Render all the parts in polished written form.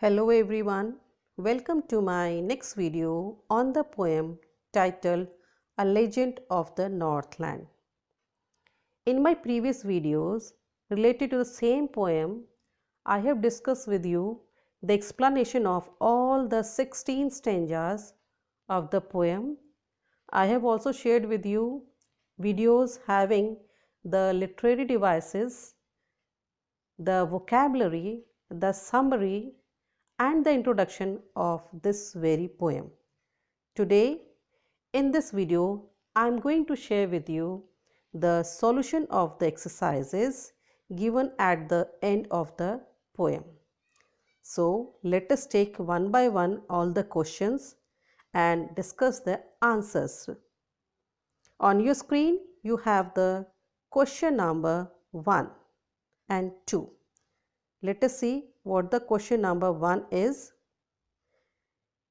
Hello everyone, welcome to my next video on the poem titled A Legend of the Northland. In my previous videos related to the same poem, I have discussed with you the explanation of all the 16 stanzas of the poem. I have also shared with you videos having the literary devices, the vocabulary, the summary, and the introduction of this very poem. Today, in this video, I am going to share with you the solution of the exercises given at the end of the poem. So, let us take one by one all the questions and discuss the answers. On your screen, you have the question number 1 and 2. Let us see what the question number 1 is.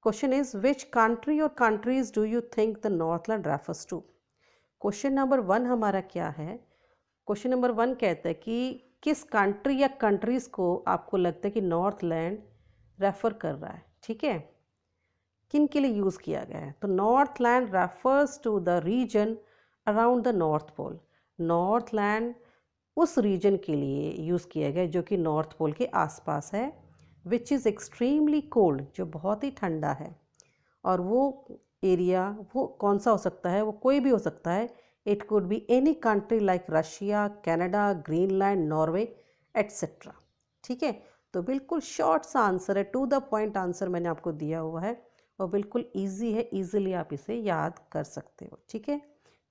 Question is, which country or countries do you think the Northland refers to? Question number 1 हमारा क्या है? Question number 1 कहता है कि किस country या countries को आपको लगता है कि नॉर्थलैंड रेफ़र कर रहा है, ठीक है? किन के लिए यूज़ किया गया है? तो Northland refers to the region around the north pole. Northland उस रीजन के लिए यूज़ किया गया जो कि नॉर्थ पोल के आसपास है, विच इज़ एक्सट्रीमली कोल्ड, जो बहुत ही ठंडा है। और वो एरिया वो कौन सा हो सकता है? वो कोई भी हो सकता है। It could be any country like Russia, Canada, Greenland, Norway etcetera. ठीक है, तो बिल्कुल शॉर्ट सा आंसर है, टू द पॉइंट आंसर मैंने आपको दिया हुआ है और बिल्कुल इजी है, इजीली आप इसे याद कर सकते हो। ठीक है,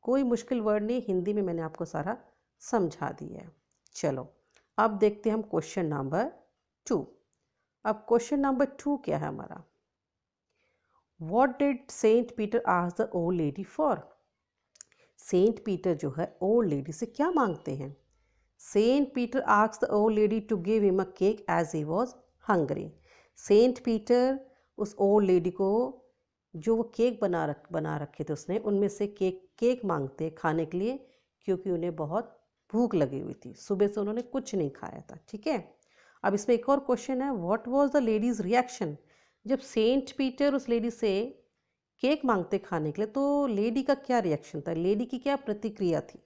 कोई मुश्किल वर्ड नहीं, हिंदी में मैंने आपको सारा समझा दिया है। चलो अब देखते हैं हम क्वेश्चन नंबर 2। अब क्वेश्चन नंबर 2 क्या है हमारा? What did Saint Peter ask the old lady for? Saint Peter जो है ओल्ड लेडी से क्या मांगते हैं? Saint Peter asked the old lady to give him a cake as he was hungry. Saint Peter उस ओल्ड लेडी को जो वो केक बना रखे थे उसने, उनमें से केक मांगते खाने के लिए, क्योंकि उन्हें बहुत भूख लगी हुई थी, सुबह से उन्होंने कुछ नहीं खाया था। ठीक है, अब इसमें एक और क्वेश्चन है, what was the ladies reaction? जब सेंट पीटर उस लेडी से केक मांगते खाने के लिए, तो लेडी का क्या रिएक्शन था? लेडी की क्या प्रतिक्रिया थी?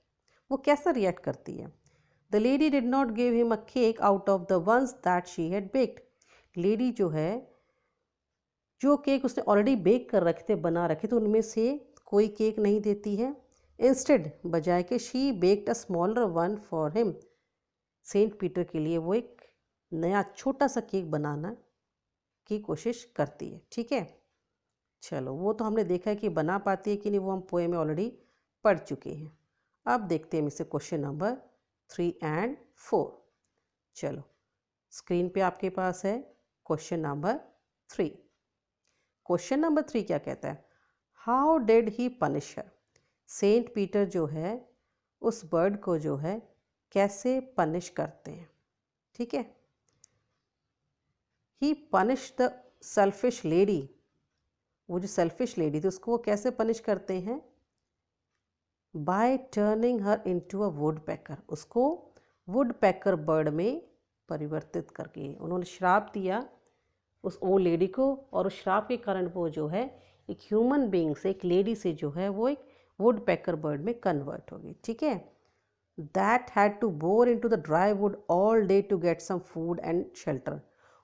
वो कैसा रिएक्ट करती है? The lady did not give him a cake out of the ones that she had baked. Lady जो है, जो केक उसने ऑलरेडी बेक कर रखे थे, बना रखे थे, उनमें से कोई केक नहीं देती है। इंस्टेड, बजाय के, she baked a smaller one for him. Saint Peter के लिए वो एक नया छोटा सा केक बनाना की कोशिश करती है। ठीक है, चलो वो तो हमने देखा है कि बना पाती है कि नहीं, वो हम पोएम में ऑलरेडी पढ़ चुके हैं। अब देखते हैं इसे क्वेश्चन नंबर 3 एंड 4। चलो स्क्रीन पे आपके पास है क्वेश्चन नंबर 3। क्वेश्चन नंबर 3 क्या कहता है? How did he punish her? Saint Peter जो है उस बर्ड को जो है कैसे पनिश करते हैं? ठीक है, ही पनिश द सेल्फिश लेडी। वो जो सेल्फिश लेडी थी उसको वो कैसे पनिश करते हैं? By turning her into a woodpecker. उसको वुड पैकर बर्ड में परिवर्तित करके उन्होंने श्राप दिया उस ओल्ड लेडी को, और उस श्राप के कारण वो जो है एक ह्यूमन बीइंग से, एक लेडी से जो है वो एक वुड पैकर बर्ड में कन्वर्ट हो गई। ठीक है, that had to bore into the dry wood all day to get some food and shelter.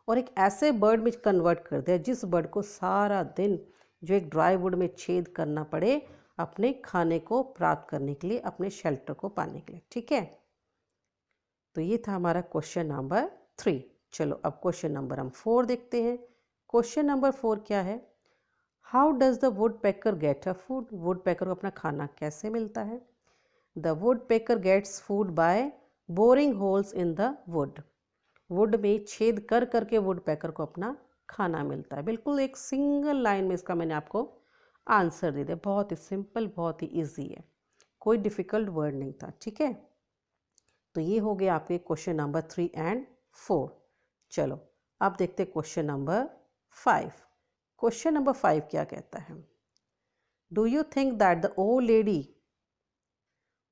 और एक ऐसे बर्ड में कन्वर्ट कर दिया जिस बर्ड को सारा दिन जो एक ड्राई वुड में छेद करना पड़े अपने खाने को प्राप्त करने के लिए, अपने शेल्टर को पाने के लिए। ठीक है, तो ये था हमारा क्वेश्चन नंबर 3। चलो अब क्वेश्चन नंबर हम 4 देखते हैं। क्वेश्चन नंबर 4 क्या है? How does the woodpecker get a food? Woodpecker को अपना खाना कैसे मिलता है? The woodpecker gets food by boring holes in the wood. Wood में छेद कर करके वुड पैकर को अपना खाना मिलता है। बिल्कुल एक सिंगल लाइन में इसका मैंने आपको आंसर दे दिया। बहुत ही सिंपल, बहुत ही इजी है, कोई डिफ़िकल्ट वर्ड नहीं था। ठीक है, तो ये हो गया आपके क्वेश्चन नंबर 3 एंड 4। चलो अब देखते हैं क्वेश्चन नंबर 5। क्वेश्चन नंबर 5 क्या कहता है? Do you think that the old lady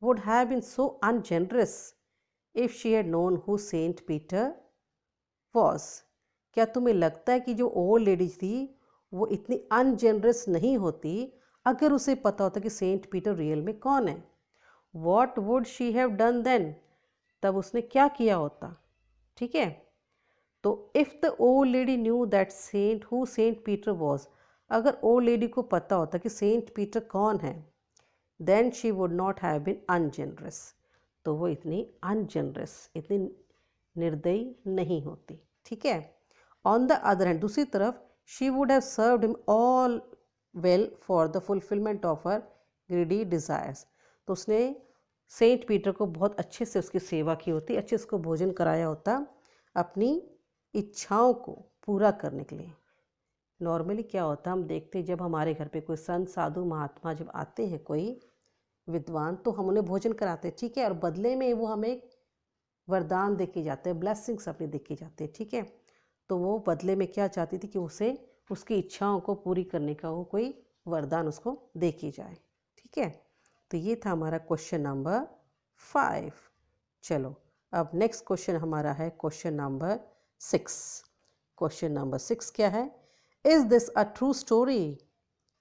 would have been so ungenerous if she had known who Saint Peter was? क्या तुम्हें लगता है कि जो ओल्ड लेडी थी वो इतनी अनजेनरस नहीं होती अगर उसे पता होता कि सेंट पीटर रियल में कौन है? What would she have done then? तब उसने क्या किया होता? ठीक है, तो if the old lady knew that Saint Peter was, अगर ओल्ड लेडी को पता होता कि सेंट पीटर कौन है, then she would not have been ungenerous, तो वो इतनी अनजेनरस, इतनी निर्दयी नहीं होती। ठीक है, ऑन द अदर हैंड, दूसरी तरफ, she would have served him all well for the fulfilment of her greedy desires, तो उसने सेंट पीटर को बहुत अच्छे से उसकी सेवा की होती, अच्छे से उसको भोजन कराया होता अपनी इच्छाओं को पूरा करने के लिए। नॉर्मली क्या होता है, हम देखते हैं जब हमारे घर पे कोई संत साधु महात्मा जब आते हैं, कोई विद्वान, तो हम उन्हें भोजन कराते हैं। ठीक है, और बदले में वो हमें वरदान दे के जाते हैं, ब्लेसिंग्स अपनी दे के जाते हैं। ठीक है, तो वो बदले में क्या चाहती थी कि उसे उसकी इच्छाओं को पूरी करने का वो कोई वरदान उसको दे के जाए। ठीक है, तो ये था हमारा क्वेश्चन नंबर 5। चलो अब नेक्स्ट क्वेश्चन हमारा है क्वेश्चन नंबर 6। क्वेश्चन नंबर 6 क्या है? Is this a true story?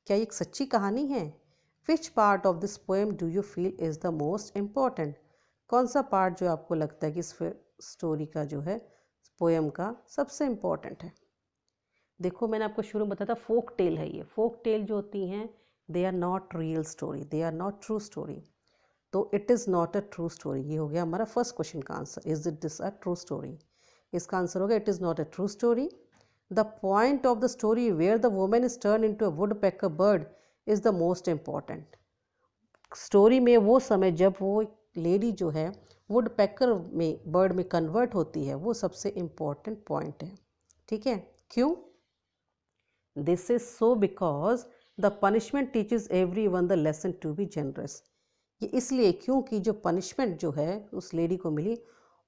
क्या ये एक सच्ची कहानी है? Which part of this poem do you feel is the most important? कौन सा पार्ट जो आपको लगता है कि इस स्टोरी का जो है, पोएम का सबसे इम्पॉर्टेंट है? देखो, मैंने आपको शुरू में बताया था फोक टेल है ये। फोक टेल जो होती हैं, they are not real story, they are not true story. तो it is not a true story, ये हो गया हमारा फर्स्ट क्वेश्चन का answer. Is it this a true story? इसका आंसर होगा it is not a true story. The point of the story where the women is turn into a woodpecker bird is the most important. Story में वो समय जब वो lady जो है would पैकर में, बर्ड में कन्वर्ट होती है, वो सबसे इम्पॉर्टेंट पॉइंट है। ठीक है, क्यों? This is so because the punishment teaches everyone the lesson to be generous. ये इसलिए क्योंकि जो पनिशमेंट जो है उस लेडी को मिली,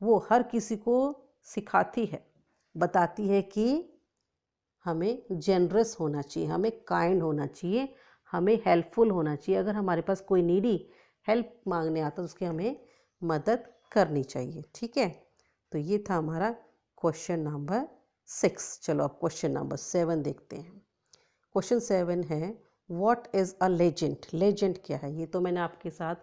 वो हर किसी को सिखाती है, बताती है कि हमें जनरस होना चाहिए, हमें काइंड होना चाहिए, हमें हेल्पफुल होना चाहिए। अगर हमारे पास कोई नीडी हेल्प मांगने आता है तो उसकी हमें मदद करनी चाहिए। ठीक है, तो ये था हमारा क्वेश्चन नंबर 6। चलो अब क्वेश्चन नंबर 7 देखते हैं। क्वेश्चन 7 है what is a legend? Legend क्या है? ये तो मैंने आपके साथ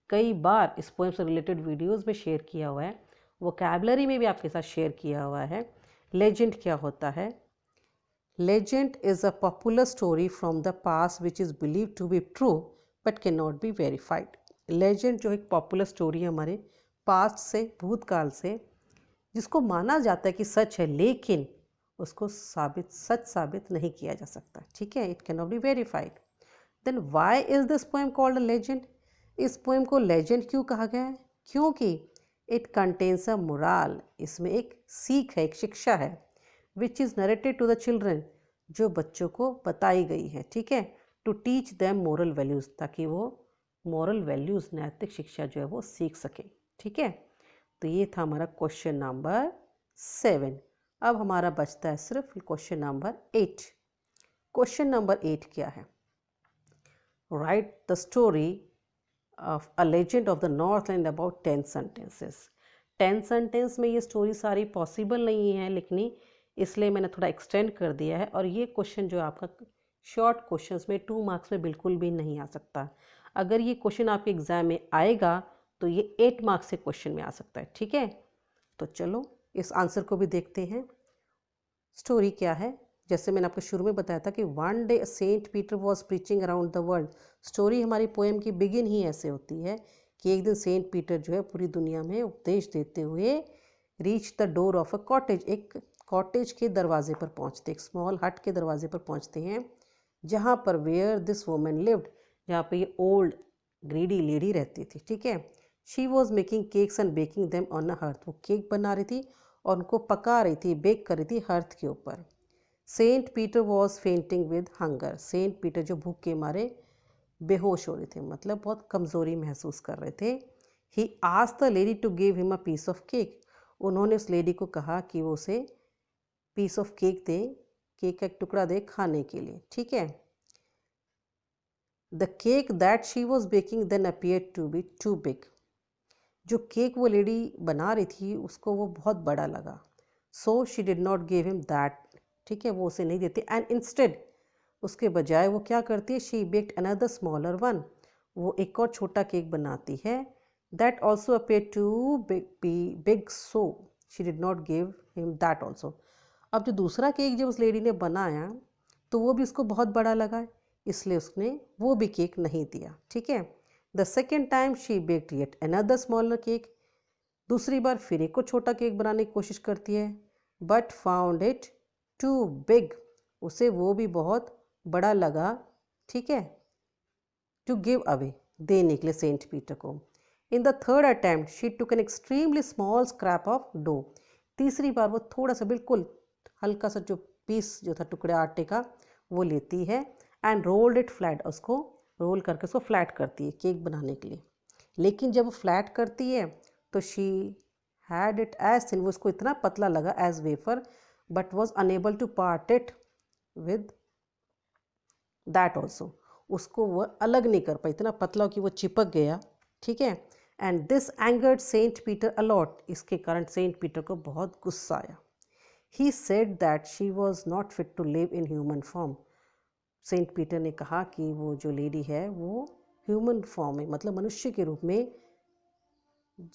कई बार इस पोएम से रिलेटेड वीडियोस में शेयर किया हुआ है, वोकैबुलरी में भी आपके साथ शेयर किया हुआ है। लेजेंड क्या होता है? Legend is a popular story from the past which is believed to be true but cannot be verified. Legend जो एक पॉपुलर स्टोरी है हमारे पास्ट से, भूतकाल से, जिसको माना जाता है कि सच है, लेकिन उसको सच साबित नहीं किया जा सकता। ठीक है, it can not be verified. Then why is this poem called a legend? इस पोएम को लेजेंड क्यों कहा गया है? क्योंकि इट कंटेन्स अ मोरल, इसमें एक सीख है, एक शिक्षा है, which is narrated to the children, जो बच्चों को बताई गई है। ठीक है, to teach them moral values, ताकि वो मोरल वैल्यूज़, नैतिक शिक्षा जो है वो सीख सकें। ठीक है, तो ये था हमारा क्वेश्चन नंबर 7। अब हमारा बचता है सिर्फ क्वेश्चन नंबर 8। क्वेश्चन नंबर 8 क्या है? Right the story of a legend of the north land about 10 sentences. 10 sentence में ये स्टोरी सारी पॉसिबल नहीं है लिखनी, इसलिए मैंने थोड़ा एक्सटेंड कर दिया है। और ये क्वेश्चन जो आपका शॉर्ट क्वेश्चंस में 2 मार्क्स में बिल्कुल भी नहीं आ सकता। अगर ये क्वेश्चन आपके एग्ज़ाम में आएगा तो ये 8 मार्क्स से क्वेश्चन में आ सकता है। ठीक है, तो चलो इस आंसर को भी देखते हैं। स्टोरी क्या है? जैसे मैंने आपको शुरू में बताया था कि one day Saint Peter was preaching around the world. Story हमारी पोएम की बिगिन ही ऐसे होती है कि एक दिन सेंट पीटर जो है पूरी दुनिया में उपदेश देते हुए reach the door of a cottage, एक कॉटेज के दरवाजे पर पहुंचते, एक स्मॉल हट के दरवाजे पर पहुंचते हैं, जहां पर वेयर दिस वुमन लिव्ड, जहां पे ये ओल्ड ग्रीडी लेडी रहती थी। ठीक है, she was making cakes and baking them on a hearth, वो केक बना रही थी और उनको पका रही थी, बेक कर रही थी हर्थ के ऊपर। Saint Peter was fainting with hunger, Saint Peter जो भूख के मारे बेहोश हो रहे थे, मतलब बहुत कमज़ोरी महसूस कर रहे थे। He asked the lady to give him a piece of cake, उन्होंने उस लेडी को कहा कि वो उसे पीस ऑफ केक दे, केक का एक टुकड़ा दे खाने के लिए। ठीक है, the cake that she was baking then appeared to be too big, जो केक वो लेडी बना रही थी उसको वो बहुत बड़ा लगा। So she did not give him that, ठीक है, वो उसे नहीं देती। एंड इंस्टेड, उसके बजाय वो क्या करती है, she baked another smaller one, वो एक और छोटा केक बनाती है। That also appear to be big, so she did not give him that also. अब जो दूसरा केक जो उस लेडी ने बनाया तो वो भी उसको बहुत बड़ा लगा, इसलिए उसने वो भी केक नहीं दिया, ठीक है। The second time she baked yet another smaller cake, दूसरी बार फिर एक और छोटा केक बनाने की कोशिश करती है, but found it too big, उसे वो भी बहुत बड़ा लगा, ठीक है, टू गिव अवे, देने के लिए सेंट पीटर को। In the third attempt she took an extremely small scrap of dough, तीसरी बार वो थोड़ा सा बिल्कुल हल्का सा जो पीस जो था टुकड़े आटे का वो लेती है, एंड रोल्ड इट फ्लैट, उसको रोल करके उसको फ्लैट करती है केक बनाने के लिए। लेकिन जब वो फ्लैट करती है तो she had it as thin, वो उसको इतना पतला लगा as wafer, but was unable to part it with that also, उसको वो अलग नहीं कर पाई, इतना पतला कि वो चिपक गया, ठीक है। And this angered Saint Peter a lot, इसके कारण सेंट पीटर को बहुत गुस्सा आया। He said that she was not fit to live in human form, Saint Peter ने कहा कि वो जो लेडी है वो ह्यूमन फॉर्म में, मतलब मनुष्य के रूप में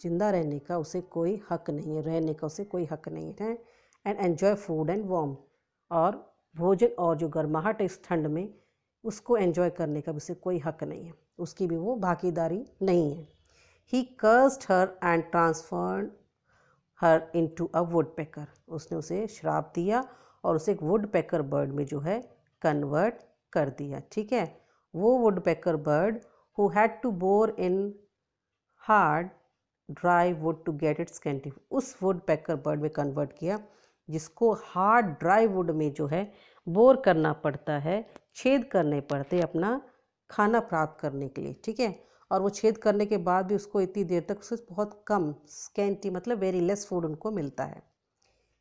जिंदा रहने का उसे कोई हक नहीं है, रहने का उसे कोई हक नहीं है। And enjoy food and warm, और भोजन और जो गर्माहट है इस ठंड में उसको एंजॉय करने का भी उसे कोई हक नहीं है, उसकी भी वो भागीदारी नहीं है। He cursed her and transferred her into a woodpecker, उसने उसे श्राप दिया और उसे एक वुड पैकर बर्ड में जो है कन्वर्ट कर दिया, ठीक है। वो woodpecker bird who had to bore in hard dry wood to get its candy, उस वुड पैकर बर्ड में कन्वर्ट किया जिसको हार्ड ड्राई वुड में जो है बोर करना पड़ता है, छेद करने पड़ते अपना खाना प्राप्त करने के लिए, ठीक है। और वो छेद करने के बाद भी उसको इतनी देर तक उससे बहुत कम, स्कैंटी मतलब वेरी लेस फूड उनको मिलता है।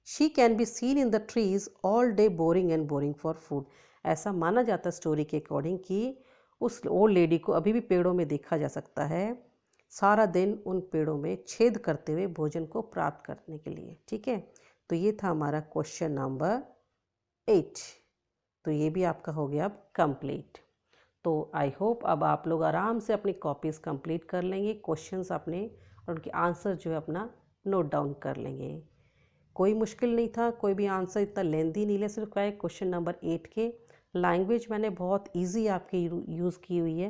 She can be seen in the trees all day boring and boring for food, ऐसा माना जाता है स्टोरी के अकॉर्डिंग कि उस ओल्ड लेडी को अभी भी पेड़ों में देखा जा सकता है, सारा दिन उन पेड़ों में छेद करते हुए भोजन को प्राप्त करने के लिए, ठीक है। तो ये था हमारा क्वेश्चन नंबर 8, तो ये भी आपका हो गया अब कंप्लीट। तो आई होप अब आप लोग आराम से अपनी कॉपीज़ कंप्लीट कर लेंगे, क्वेश्चंस अपने और उनके आंसर जो है अपना नोट डाउन कर लेंगे। कोई मुश्किल नहीं था, कोई भी आंसर इतना लेंदी नहीं ले, सिर्फ क्या है क्वेश्चन नंबर 8 के लैंग्वेज मैंने बहुत ईजी आपकी यूज़ की हुई है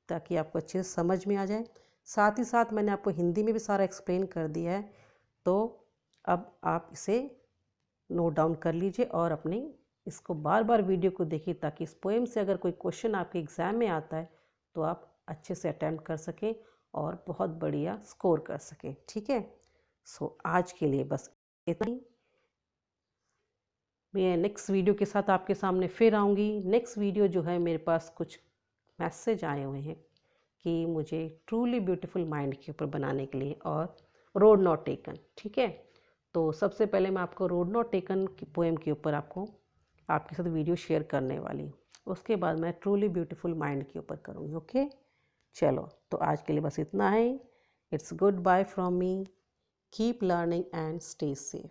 ताकि आपको अच्छे से समझ में आ जाए। साथ ही साथ मैंने आपको हिंदी में भी सारा एक्सप्लेन कर दिया है, तो अब आप इसे नोट डाउन कर लीजिए और अपने इसको बार बार वीडियो को देखिए ताकि इस पोएम से अगर कोई क्वेश्चन आपके एग्ज़ाम में आता है तो आप अच्छे से अटैम्प्ट कर सकें और बहुत बढ़िया स्कोर कर सकें, ठीक है। सो आज के लिए बस इतना ही। मैं नेक्स्ट वीडियो के साथ आपके सामने फिर आऊँगी। नेक्स्ट वीडियो जो है मेरे पास कुछ मैसेज आए हुए हैं कि मुझे ट्रूली ब्यूटीफुल माइंड के ऊपर बनाने के लिए और रोड नॉट टेकन, ठीक है। तो सबसे पहले मैं आपको रोड नॉट टेकन की पोएम के ऊपर आपके साथ वीडियो शेयर करने वाली हूँ, उसके बाद मैं ट्रूली ब्यूटीफुल माइंड के ऊपर करूँगी, ओके। चलो तो आज के लिए बस इतना है। It's goodbye from me, keep learning and stay safe.